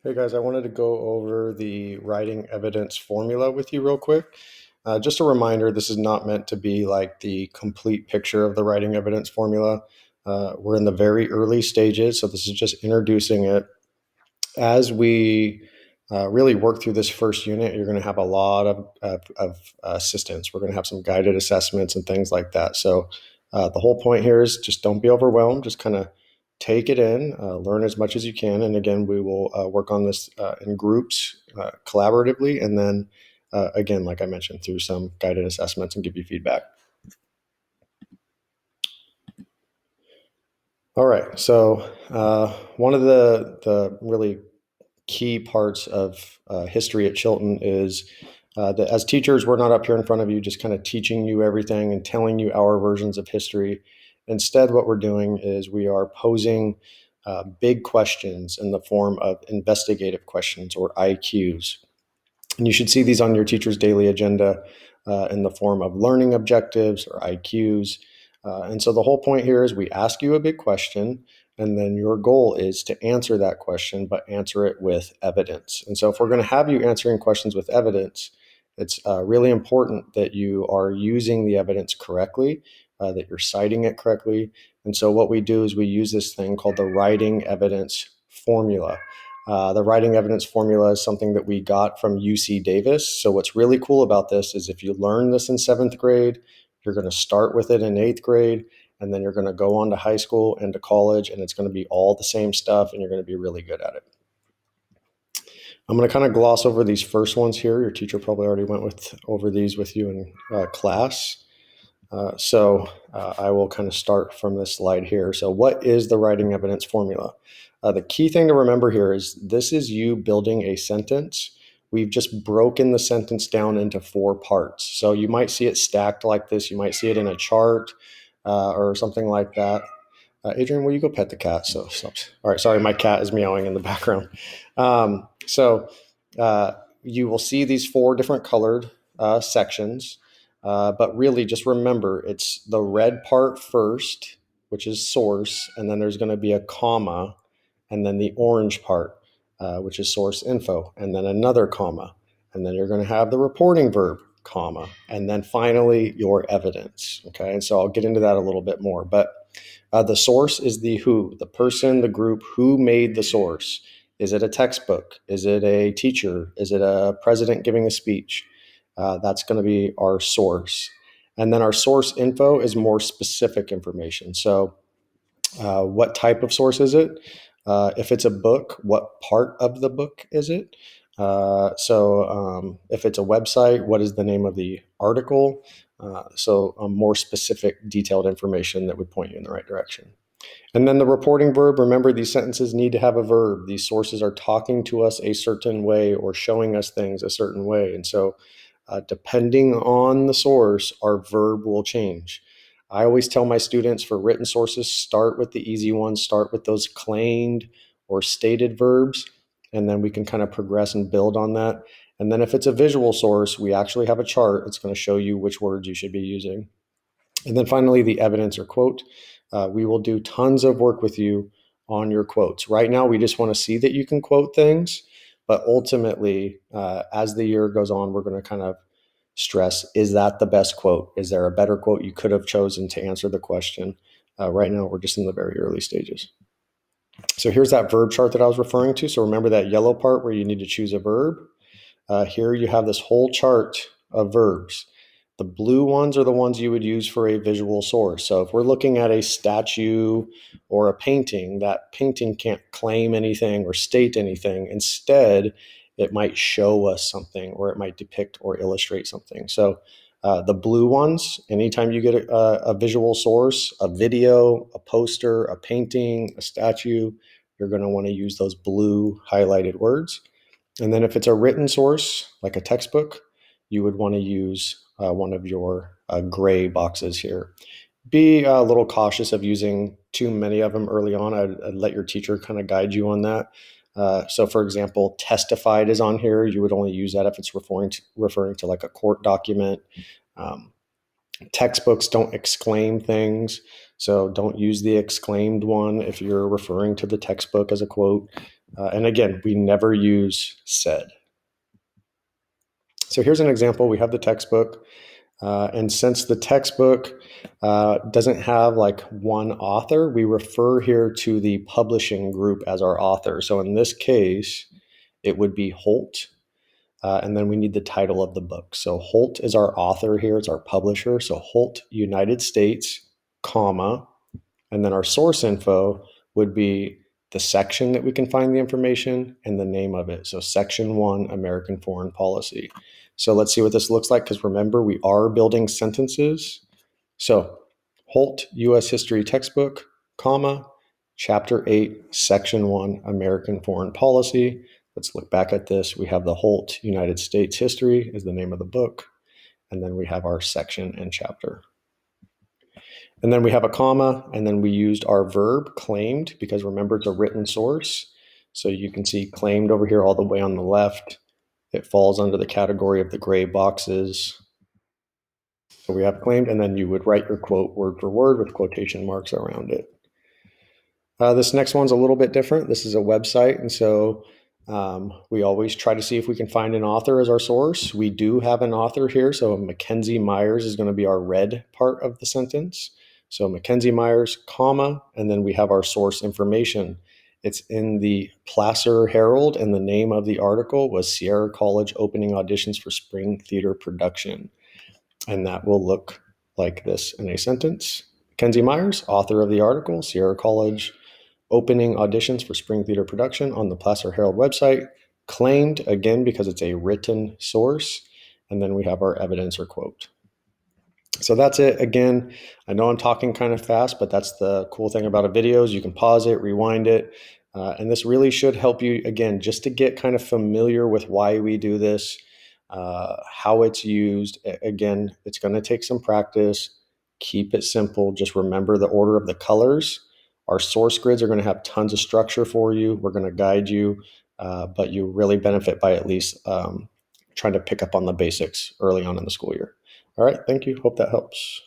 Hey guys, I wanted to go over the writing evidence formula with you real quick. Just a reminder, this is not meant to be like the complete picture of the writing evidence formula. We're in the very early stages, so this is just introducing it. As we really work through this first unit, you're going to have a lot of assistance. We're going to have some guided assessments and things like that. So the whole point here is just don't be overwhelmed. Just kind of take it in, learn as much as you can. And again, we will work on this in groups collaboratively. And then again, like I mentioned, through some guided assessments and give you feedback. All right. So one of the really key parts of history at Chilton is that as teachers, we're not up here in front of you just kind of teaching you everything and telling you our versions of history. Instead, what we're doing is we are posing big questions in the form of investigative questions or IQs. And you should see these on your teacher's daily agenda in the form of learning objectives or IQs. And so the whole point here is we ask you a big question, and then your goal is to answer that question, but answer it with evidence. And so if we're going to have you answering questions with evidence, it's really important that you are using the evidence correctly, that you're citing it correctly. And so what we do is we use this thing called the writing evidence formula. The writing evidence formula is something that we got from UC Davis. So what's really cool about this is if you learn this in seventh grade, you're going to start with it in eighth grade, and then you're going to go on to high school and to college, and it's going to be all the same stuff, and you're going to be really good at it. I'm going to kind of gloss over these first ones here. Your teacher probably already went over these with you in class. I will kind of start from this slide here. So what is the writing evidence formula? The key thing to remember here is this is you building a sentence. We've just broken the sentence down into 4 parts. So you might see it stacked like this. You might see it in a chart or something like that. Adrian, will you go pet the cat? All right, sorry, my cat is meowing in the background. So you will see these 4 different colored sections. But really, just remember it's the red part first, which is source, and then there's going to be a comma, and then the orange part, which is source info, and then another comma, and then you're going to have the reporting verb, comma, and then finally your evidence. Okay, and so I'll get into that a little bit more. But the source is the who, the person, the group, who made the source. Is it a textbook? Is it a teacher? Is it a president giving a speech? That's going to be our source. And then our source info is more specific information. So what type of source is it? If it's a book, what part of the book is it? If it's a website, what is the name of the article? More specific, detailed information that would point you in the right direction. And then the reporting verb, remember these sentences need to have a verb. These sources are talking to us a certain way or showing us things a certain way. And so depending on the source, our verb will change. I always tell my students for written sources, start with the easy ones, start with those claimed or stated verbs, and then we can kind of progress and build on that. And then if it's a visual source, we actually have a chart. It's going to show you which words you should be using. And then finally, the evidence or quote. We will do tons of work with you on your quotes. Right now, we just want to see that you can quote things, but ultimately, as the year goes on, we're going to kind of stress, is that the best quote? Is there a better quote you could have chosen to answer the question? Right now, we're just in the very early stages. So here's that verb chart that I was referring to. So remember that yellow part where you need to choose a verb. Here you have this whole chart of verbs. The blue ones are the ones you would use for a visual source. So if we're looking at a statue or a painting, that painting can't claim anything or state anything. Instead, it might show us something or it might depict or illustrate something. So the blue ones, anytime you get a visual source, a video, a poster, a painting, a statue, you're going to want to use those blue highlighted words. And then if it's a written source, like a textbook, you would want to use one of your gray boxes here. Be a little cautious of using too many of them early on. I'd let your teacher kind of guide you on that. So for example, testified is on here. You would only use that if it's referring to like a court document. Textbooks don't exclaim things. So don't use the exclaimed one if you're referring to the textbook as a quote. And again, we never use said. So here's an example. We have the textbook. And since the textbook doesn't have like one author, we refer here to the publishing group as our author. So in this case, it would be Holt. And then we need the title of the book. So Holt is our author here, it's our publisher. So Holt, United States, comma, and then our source info would be the section that we can find the information and the name of it. So Section 1, American Foreign Policy. So let's see what this looks like, because remember, we are building sentences. So Holt, U.S. History Textbook, comma, Chapter 8, Section 1, American Foreign Policy. Let's look back at this. We have the Holt, United States History is the name of the book. And then we have our section and chapter. And then we have a comma, and then we used our verb claimed, because remember, it's a written source. So you can see claimed over here all the way on the left. It falls under the category of the gray boxes. So we have claimed, and then you would write your quote word for word with quotation marks around it. This next one's a little bit different. This is a website, and so we always try to see if we can find an author as our source. We do have an author here, so Mackenzie Myers is going to be our red part of the sentence. So Mackenzie Myers, comma, and then we have our source information. It's in the Placer Herald, and the name of the article was Sierra College Opening Auditions for Spring Theater Production. And that will look like this in a sentence. Mackenzie Myers, author of the article, Sierra College Opening Auditions for Spring Theater Production on the Placer Herald website, claimed, again, because it's a written source. And then we have our evidence or quote. So that's it. Again, I know I'm talking kind of fast, but that's the cool thing about a video is you can pause it, rewind it. And this really should help you, again, just to get kind of familiar with why we do this, how it's used. Again, it's going to take some practice. Keep it simple. Just remember the order of the colors. Our source grids are going to have tons of structure for you. We're going to guide you, but you really benefit by at least trying to pick up on the basics early on in the school year. All right, thank you. Hope that helps.